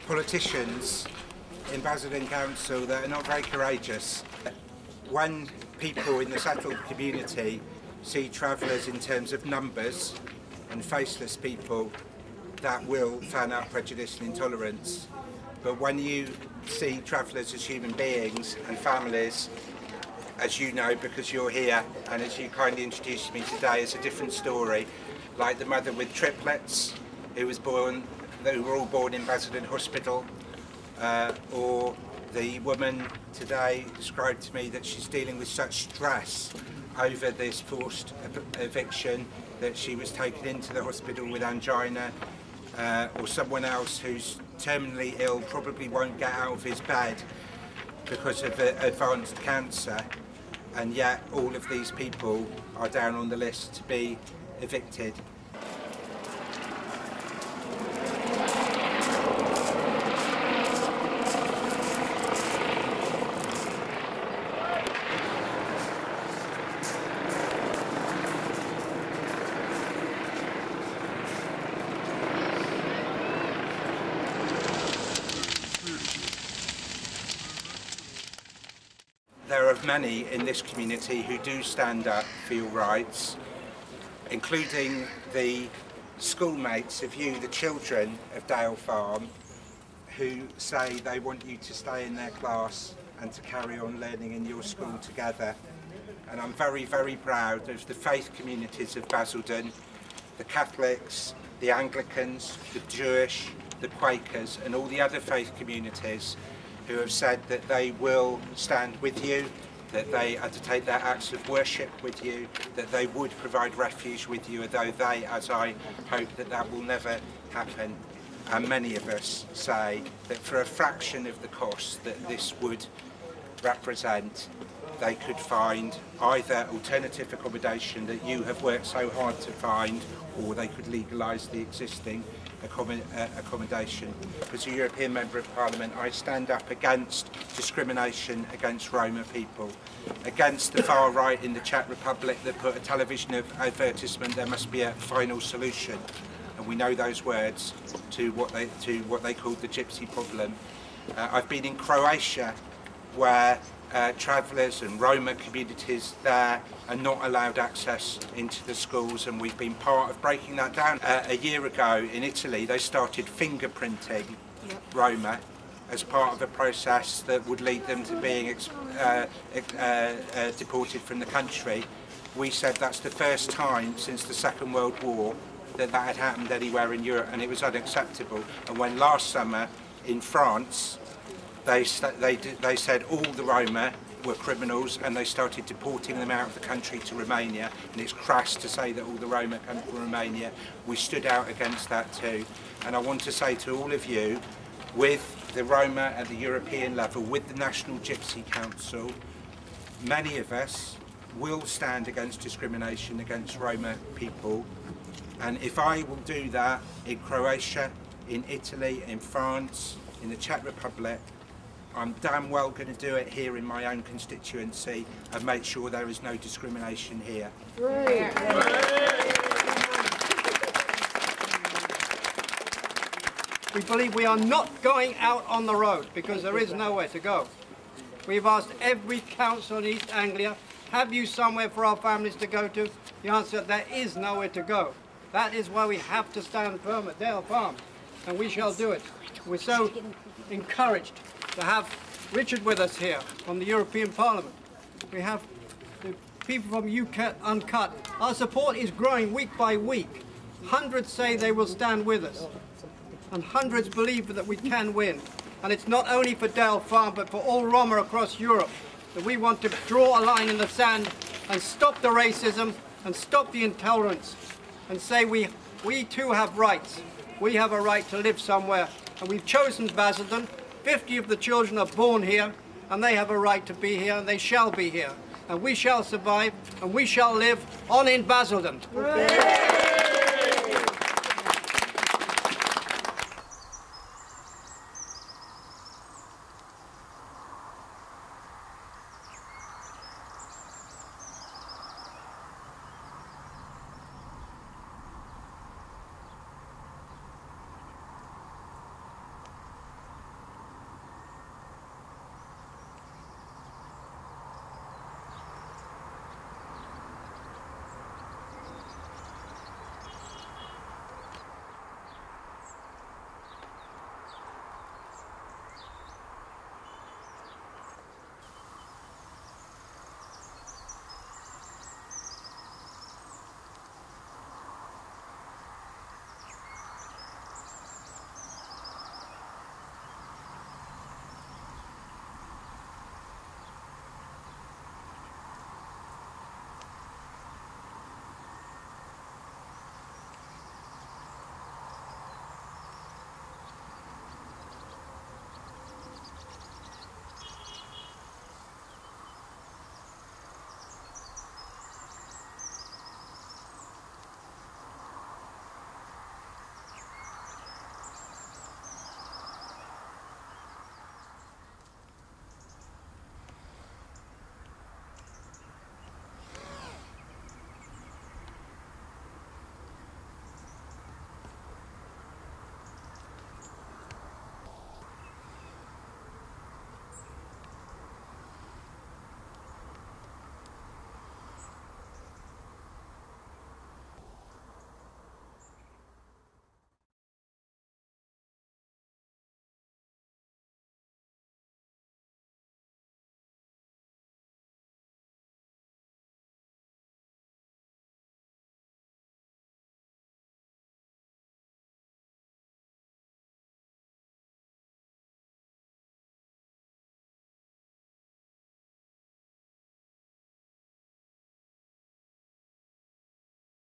politicians in Basildon Council that are not very courageous. When people in the settled community see travellers in terms of numbers and faceless people, that will fan out prejudice and intolerance. But when you see travellers as human beings and families, as you know because you're here and as you kindly introduced me today, it's a different story. Like the mother with triplets who were all born in Basildon Hospital, or the woman today described to me that she's dealing with such stress over this forced eviction that she was taken into the hospital with angina, or someone else who's terminally ill, probably won't get out of his bed because of advanced cancer, and yet all of these people are down on the list to be evicted. There are many in this community who do stand up for your rights, including the schoolmates of you, the children of Dale Farm, who say they want you to stay in their class and to carry on learning in your school together. And I'm very, very proud of the faith communities of Basildon, the Catholics, the Anglicans, the Jewish, the Quakers and all the other faith communities who have said that they will stand with you, that they undertake their acts of worship with you, that they would provide refuge with you, although they, as I hope, that will never happen. And many of us say that for a fraction of the cost that this would represent, they could find either alternative accommodation that you have worked so hard to find, or they could legalise the existing accommodation. As a European Member of Parliament, I stand up against discrimination against Roma people, against the far right in the Czech Republic that put a television advertisement, there must be a final solution. And we know those words to what they called the gypsy problem. I've been in Croatia where travellers and Roma communities there are not allowed access into the schools, and we've been part of breaking that down. A year ago in Italy they started fingerprinting Roma as part of a process that would lead them to being deported from the country. We said that's the first time since the Second World War that had happened anywhere in Europe, and it was unacceptable. And when last summer in France they said all the Roma were criminals and they started deporting them out of the country to Romania, and it's crass to say that all the Roma come from Romania. We stood out against that too, and I want to say to all of you, with the Roma at the European level, with the National Gypsy Council, many of us will stand against discrimination against Roma people, and if I will do that in Croatia, in Italy, in France, in the Czech Republic, I'm damn well going to do it here in my own constituency and make sure there is no discrimination here. We believe we are not going out on the road because there is nowhere to go. We've asked every council in East Anglia, have you somewhere for our families to go to? The answer, there is nowhere to go. That is why we have to stand firm at Dale Farm, and we shall do it. We're so encouraged to have Richard with us here from the European Parliament. We have the people from UK Uncut. Our support is growing week by week. Hundreds say they will stand with us, and hundreds believe that we can win. And it's not only for Dale Farm, but for all Roma across Europe that we want to draw a line in the sand and stop the racism and stop the intolerance and say we too have rights. We have a right to live somewhere, and we've chosen Basildon. 50 of the children are born here, and they have a right to be here, and they shall be here. And we shall survive, and we shall live on in Basildon.